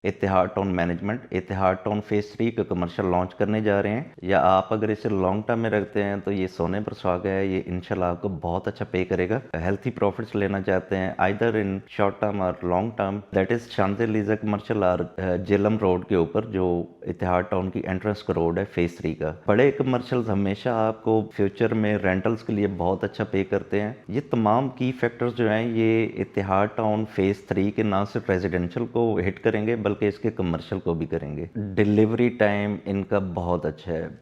इतिहाद town management इतिहाद town phase 3 का commercial launch करने जा रहे हैं। या आप अगर इसे लॉन्ग टर्म में रखते हैं तो ये सोने पर सुहागा है। ये इंशाल्लाह आपको बहुत अच्छा पे करेगा। हेल्थी प्रॉफिट्स लेना चाहते हैं आइदर इन शॉर्ट टर्म और लॉन्ग टर्म, दैट इज शांति-लीजा कमर्शियल और जेलम रोड के ऊपर जो इतिहाद टाउन की एंट्रेंस का रोड है फेज़ 3 का। बड़े कमर्शियल्स हमेशा आपको फ्यूचर में रेंटल्स के लिए बहुत अच्छा पे करते हैं। ये तमाम की फैक्टर्स जो हैं ये इतिहाद टाउन फेज़ 3 के ना सिर्फ रेजिडेंशियल को हिट करेंगे बल्कि इसके कमर्शियल को भी करेंगे। डिलीवरी टाइम इनका बहुत अच्छा है।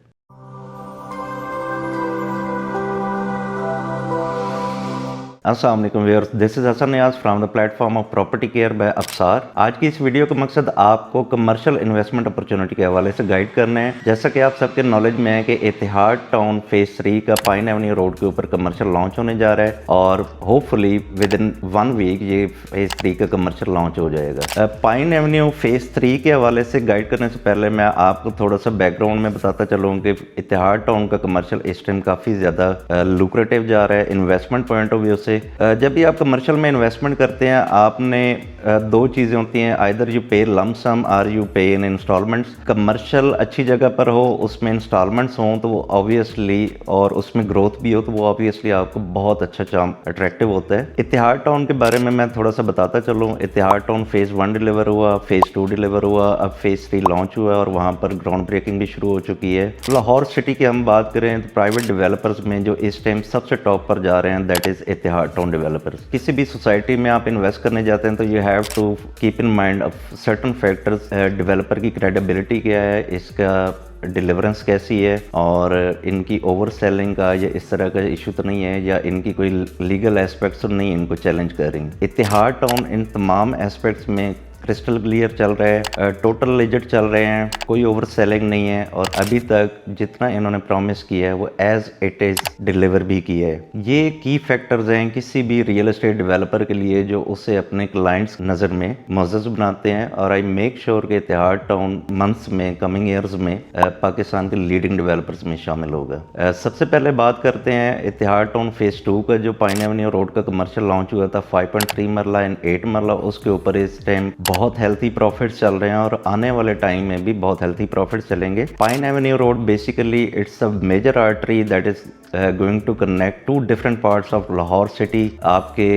अस्सलाम वालेकुम viewers, this is Hasan Niaz from the platform of property care by Absar. आज की इस वीडियो का मकसद आपको कमर्शियल इन्वेस्टमेंट अपॉर्चुनिटी के हवाले से गाइड करना है। जैसा कि आप सबके नॉलेज में है कि इतिहाद टाउन फेज़ 3 का पाइन एवेन्यू रोड के ऊपर कमर्शियल लॉन्च होने जा रहा है और होपफुली विद इन 1 वीक ये फेज़ 3 का कमर्शियल लॉन्च हो जाएगा। पाइन एवेन्यू फेज़ 3 के हवाले से गाइड करने से पहले मैं आपको थोड़ा सा बैकग्राउंड में बताता चलूँ कि इतिहाद टाउन का कमर्शियल इस टाइम काफ़ी ज़्यादा लुक्रेटिव जा रहा है इन्वेस्टमेंट पॉइंट ऑफ व्यू से। जब भी आप कमर्शियल में इन्वेस्टमेंट करते हैं आपने दो चीज़ें होती हैं, आइदर यू पे लम सम और यू पे इन इंस्टॉलमेंट्स। कमर्शियल अच्छी जगह पर हो, उसमें इंस्टॉलमेंट्स हों तो वो ऑब्वियसली, और उसमें ग्रोथ भी हो तो वो ऑब्वियसली आपको बहुत अच्छा अट्रैक्टिव होता है। इतिहाद टाउन के बारे में मैं थोड़ा सा बताता चलूँ। इतिहाद टाउन फेज़ 1 डिलीवर हुआ, फेज़ 2 डिलीवर हुआ, अब फेज़ 3 लॉन्च हुआ और वहाँ पर ग्राउंड ब्रेकिंग भी शुरू हो चुकी है। लाहौर सिटी की हम बात करें तो प्राइवेट डेवलपर्स में जो इस टाइम सबसे टॉप पर जा रहे हैं that is Etihad town developers. किसी भी सोसाइटी में आप इन्वेस्ट करने जाते हैं तो you have to keep in mind certain factors. Developer की क्रेडिबिलिटी क्या है, इसका डिलीवरेंस कैसी है और इनकी ओवर सेलिंग का या इस तरह का इशू तो नहीं है, या इनकी कोई लीगल एस्पेक्ट्स तो नहीं इनको चैलेंज करेंगे। इतिहाद टाउन इन तमाम एस्पेक्ट्स में क्रिस्टल क्लियर चल रहा है, टोटल लेजिट चल रहे हैं, कोई ओवर सेलिंग नहीं है और अभी तक जितना इन्होंने प्रॉमिस किया है वो एज इट इज़ डिलीवर भी किया है। ये की फैक्टर्स हैं किसी भी रियल एस्टेट डेवलपर के लिए जो उसे अपने क्लाइंट्स नज़र में मुअज़्ज़ज़ बनाते हैं। और आई मेक श्योर कि इतिहाद टाउन मंथ्स में, कमिंग ईयर्स में पाकिस्तान के लीडिंग डेवलपर्स में शामिल होगा। सबसे पहले बात करते हैं इतिहाद टाउन फेज़ 2 का जो पाइन एवेन्यू रोड का कमर्शियल लॉन्च हुआ था 5.3 मरला एंड 8 मरला। उसके ऊपर इस टाइम बहुत हेल्थी प्रॉफिट्स चल रहे हैं और आने वाले टाइम में भी बहुत हेल्थी प्रॉफिट्स चलेंगे। Pine avenue road basically it's a major artery that is going to connect to different parts of Lahore city. आपके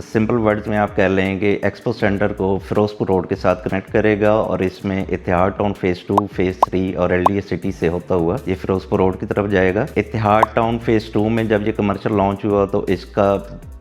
सिंपल वर्ड्स में आप कह लें कि एक्सपो सेंटर को फिरोजपुर रोड के साथ कनेक्ट करेगा और इसमें इतिहाद टाउन फेज़ 2, फेज़ 3 और एलडीए सिटी से होता हुआ ये फिरोजपुर रोड की तरफ जाएगा। इतिहाद टाउन फेज़ 2 में जब ये कमर्शियल लॉन्च हुआ तो इसका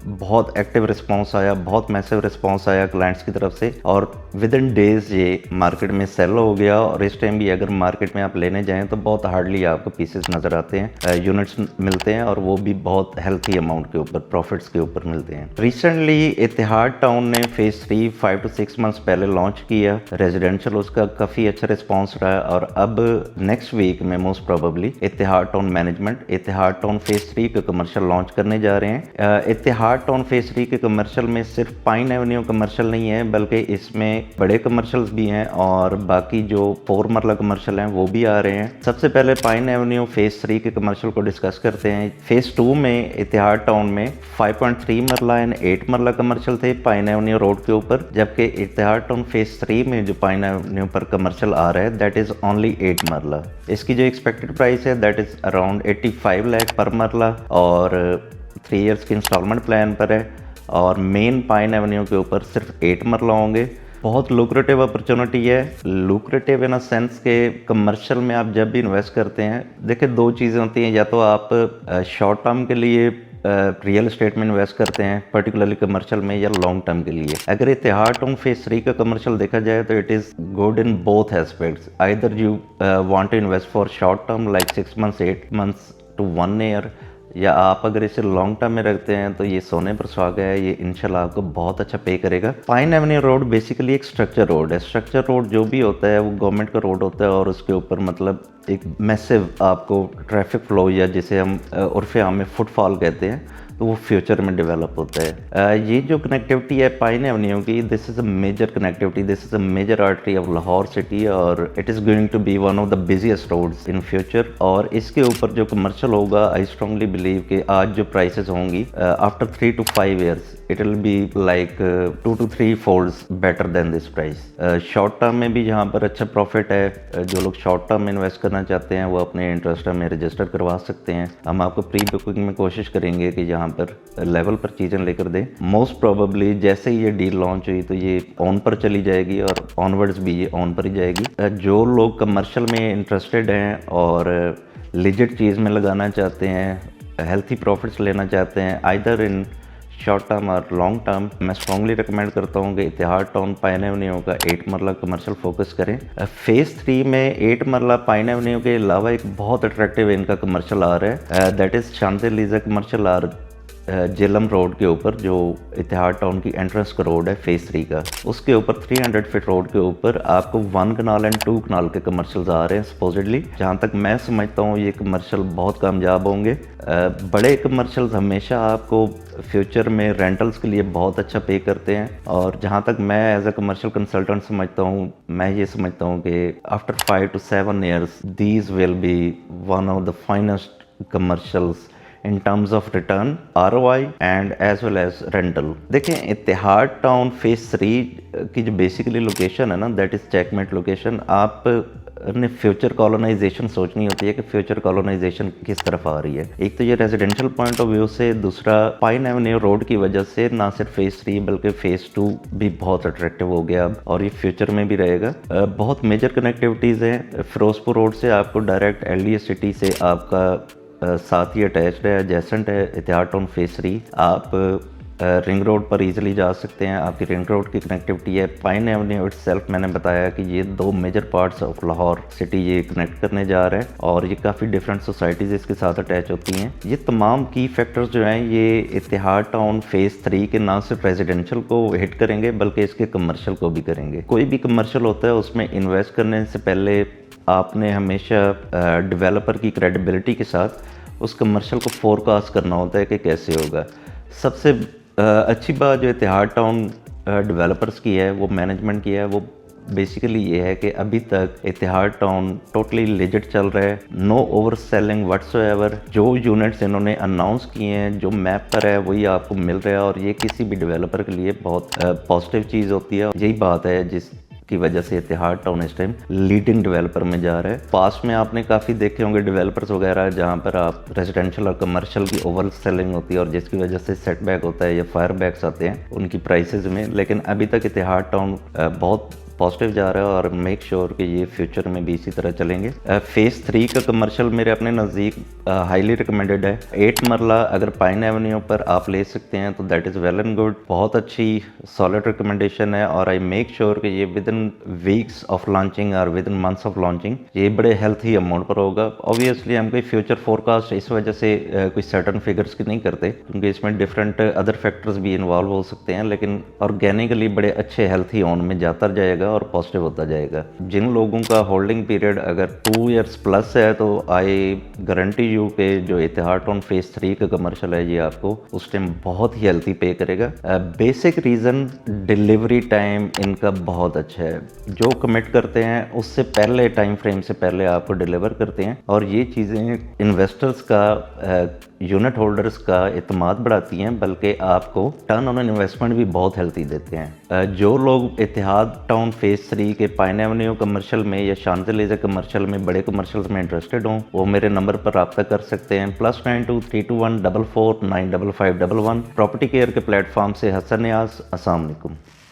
बहुत एक्टिव रिस्पांस आया, बहुत मैसिव रिस्पांस आया क्लाइंट्स की तरफ से और विद इन डेज ये मार्केट में सेल हो गया। और इस टाइम भी अगर मार्केट में आप लेने जाएं तो बहुत हार्डली आपको पीसेस नज़र आते हैं, यूनिट्स मिलते हैं और वो भी बहुत हेल्थी अमाउंट के ऊपर, प्रॉफिट्स के ऊपर मिलते हैं। रिसेंटली इतिहाद टाउन ने फेज़ 3 5 to 6 मंथ्स पहले लॉन्च किया। रेजिडेंशियल उसका काफ़ी अच्छा रिस्पॉन्स रहा और अब नेक्स्ट वीक में मोस्ट प्रोबेबली इतिहाद टाउन मैनेजमेंट इतिहाद टाउन फेज़ 3 का कमर्शियल लॉन्च करने जा रहे हैं। इतिहाद टाउन फेज़ 3 के कमर्शियल में सिर्फ पाइन एवेन्यू कमर्शियल नहीं है बल्कि इसमें बड़े कमर्शियल्स भी हैं और बाकी जो 4 मरला कमर्शियल हैं वो भी आ रहे हैं। सबसे पहले पाइन एवेन्यू फेज़ 3 के कमर्शियल को डिस्कस करते हैं। फेज़ 2 में इतिहाद टाउन में 5.3 मरला एंड 8 मरला कमर्शियल थे पाइन एवेन्यू रोड के ऊपर, जबकि इतिहाद टाउन फेज़ 3 में जो पाइन एवेन्यू पर कमर्शियल आ रहा है दैट इज़ ओनली 8 मरला। इसकी जो एक्सपेक्टेड प्राइस है दैट इज़ अराउंड 85 लाख पर मरला और 3 इयर्स के इंस्टॉलमेंट प्लान पर है और मेन पाइन एवेन्यू के ऊपर सिर्फ 8 मरला होंगे। बहुत लुक्रेटिव अपॉर्चुनिटी है। लुक्रेटिव इन अ सेंस के कमर्शियल में आप जब भी इन्वेस्ट करते हैं, देखिए दो चीज़ें होती हैं, या तो आप शॉर्ट टर्म के लिए रियल एस्टेट में इन्वेस्ट करते हैं पर्टिकुलरली कमर्शियल में, या लॉन्ग टर्म के लिए। अगर इतिहाद टाउन फेज़ 3 का कमर्शियल देखा जाए तो it is good in both aspects. Either you want to invest for short term like 6 months 8 months to 1 year, या आप अगर इसे लॉन्ग टर्म में रखते हैं तो ये सोने पर सुहागा है। ये इंशाल्लाह आपको बहुत अच्छा पे करेगा। पाइन एवेन्यू रोड बेसिकली एक स्ट्रक्चर रोड है। स्ट्रक्चर रोड जो भी होता है वो गवर्नमेंट का रोड होता है और उसके ऊपर मतलब एक मैसिव आपको ट्रैफिक फ्लो, या जिसे हम उर्फ़े आम में फुटफॉल कहते हैं, तो वो फ्यूचर में डेवलप होता है। ये जो कनेक्टिविटी है पाइन एवेन्यू की, this is a major connectivity, this is a major artery of Lahore city और it is going to be one of the busiest roads in future. और इसके ऊपर जो कमर्शियल होगा, आई स्ट्रांगली बिलीव कि आज जो प्राइसेस होंगी after 3 to 5 years it will be like 2 to 3 folds better than this price. Short term में भी जहाँ पर अच्छा प्रॉफिट है, जो लोग शॉर्ट टर्म में इन्वेस्ट करना चाहते हैं वो अपने इंटरेस्ट में रजिस्टर करवा सकते हैं। हम आपको प्री बुकिंग में कोशिश करेंगे कि यहाँ पर लेवल पर चीज़ें लेकर दें। मोस्ट प्रोबेबली जैसे ही ये डील लॉन्च हुई तो ये ऑन पर चली जाएगी और ऑनवर्ड्स भी ये ऑन पर ही जाएगी। जो लोग कमर्शियल में इंटरेस्टेड हैं और लिजिट चीज़ में लगाना चाहते हैं, हेल्थी प्रॉफिट्स लेना चाहते हैं आइदर इन शॉर्ट टर्म और लॉन्ग टर्म, मैं स्ट्रॉन्गली रिकमेंड करता हूँ कि इतिहाद टाउन पाइन एवेन्यू का 8 मरला कमर्शियल फोकस करें। फेज़ 3 में 8 मरला पाइन एवेन्यू के अलावा एक बहुत अट्रैक्टिव इनका कमर्शियल आ रहा है, दैट इज़ शांति-लीज़ा कमर्शियल आर जेलम रोड के ऊपर, जो इतिहाद टाउन की एंट्रेंस का रोड है फेज़ 3 का, उसके ऊपर 300 फीट रोड के ऊपर आपको 1 कनाल एंड 2 कनाल के कमर्शियल्स आ रहे हैं सपोजिटली। जहाँ तक मैं समझता हूँ ये कमर्शियल बहुत कामयाब होंगे। बड़े कमर्शियल्स हमेशा आपको फ्यूचर में रेंटल्स के लिए बहुत अच्छा पे करते हैं, और जहाँ तक मैं एज अ कमर्शियल कंसल्टेंट समझता हूँ, मैं ये समझता हूँ कि after 5 to 7 years these will be one of the finest commercials in terms of return, ROI and as well as rental। देखें इतिहाद टाउन फेज़ 3 की जो बेसिकली लोकेशन है ना, दैट इज़ चेकमेट लोकेशन। आप ने फ्यूचर कॉलोनाइजेशन सोचनी होती है कि फ्यूचर कॉलोनाइजेशन किस तरफ आ रही है। एक तो ये रेजिडेंशियल पॉइंट ऑफ व्यू से, दूसरा पाइन एवेन्यू रोड की वजह से ना सिर्फ फेज़ 3 बल्कि फेज़ 2 भी बहुत अट्रैक्टिव हो गया अब, और ये फ्यूचर में भी रहेगा। बहुत मेजर कनेक्टिविटीज़ हैं। फिरोजपुर रोड से आपको डायरेक्ट LDA सिटी से आपका साथ ही अटैच्ड है, एडजेसेंट है इतिहाद टाउन फेज़ 3। आप रिंग रोड पर इजीली जा सकते हैं, आपकी रिंग रोड की कनेक्टिविटी है। पाइन एवेन्यू इटसेल्फ मैंने बताया कि ये 2 major parts of Lahore city ये कनेक्ट करने जा रहा है, और ये काफ़ी डिफरेंट सोसाइटीज़ इसके साथ अटैच होती हैं। ये तमाम की फैक्टर्स जो हैं ये इतिहाद टाउन फेज़ 3 के ना सिर्फ रेजिडेंशियल को हिट करेंगे बल्कि इसके कमर्शियल को भी करेंगे। कोई भी कमर्शियल होता है उसमें इन्वेस्ट करने से पहले आपने हमेशा डेवलपर की क्रेडिबिलिटी के साथ उस कमर्शियल को फोरकास्ट करना होता है कि कैसे होगा। सबसे अच्छी बात जो इतिहाद टाउन डेवलपर्स की है, वो मैनेजमेंट की है, वो बेसिकली ये है कि अभी तक इतिहाद टाउन टोटली लेजिट चल रहा है, नो ओवर सेलिंग व्हाट्सोएवर। जो यूनिट्स इन्होंने अनाउंस किए हैं, जो मैप पर है वही आपको मिल रहा है, और ये किसी भी डेवलपर के लिए बहुत पॉजिटिव चीज़ होती है। यही बात है जिस की वजह से इतिहाद टाउन इस टाइम लीडिंग डेवलपर में जा रहा है। पास्ट में आपने काफ़ी देखे होंगे डेवलपर्स वगैरह जहाँ पर आप रेजिडेंशियल और कमर्शियल की ओवर सेलिंग होती है, और जिसकी वजह से सेटबैक होता है या फायर बैक्स आते हैं उनकी प्राइसेस में। लेकिन अभी तक इतिहाद टाउन बहुत पॉजिटिव जा रहा है, और मेक श्योर कि ये फ्यूचर में भी इसी तरह चलेंगे। फेज़ 3 का कमर्शियल मेरे अपने नज़दीक हाईली रिकमेंडेड है। 8 मरला अगर पाइन एवेन्यू पर आप ले सकते हैं तो that is well and good, बहुत अच्छी सॉलिड रिकमेंडेशन है। और आई मेक श्योर कि ये within weeks of launching और within months of launching ये बड़े हेल्थी अमाउंट पर होगा। ऑब्वियसली हम कोई फ्यूचर फोरकास्ट इस वजह से कोई सर्टन फिगर्स की नहीं करते, क्योंकि इसमें डिफरेंट अदर फैक्टर्स भी इन्वॉल्व हो सकते हैं, लेकिन ऑर्गेनिकली बड़े अच्छे हेल्थी ऑन में जाता जाएगा और पॉजिटिव होता जाएगा। जिन लोगों का होल्डिंग पीरियड अगर 2 years प्लस है तो आई गारंटी यू के जो इतिहाद टाउन फेज़ 3 का कमर्शियल है ये आपको उस टाइम बहुत ही हेल्थी पे करेगा। बेसिक रीज़न डिलीवरी टाइम इनका बहुत अच्छा है। जो कमिट करते हैं उससे पहले टाइम फ्रेम से पहले आपको डिलीवर करते हैं, और ये चीज़ें इन्वेस्टर्स का यूनिट होल्डर्स का इत्मीनान बढ़ाती हैं, बल्कि आपको टर्न ऑन इन्वेस्टमेंट भी बहुत हेल्थी देते हैं। जो लोग इतिहाद टाउन फेज़ 3 के पाइन एवेन्यू कमर्शियल में या शांति-लीज़ा कमर्शियल में, बड़े कमर्शियल्स में इंटरेस्टेड हों, वो मेरे नंबर पर रब्ता कर सकते हैं। +92 321 44 95511। प्रॉपर्टी केयर के प्लेटफॉर्म से हसन नियाज़। अस्सलाम वालेकुम।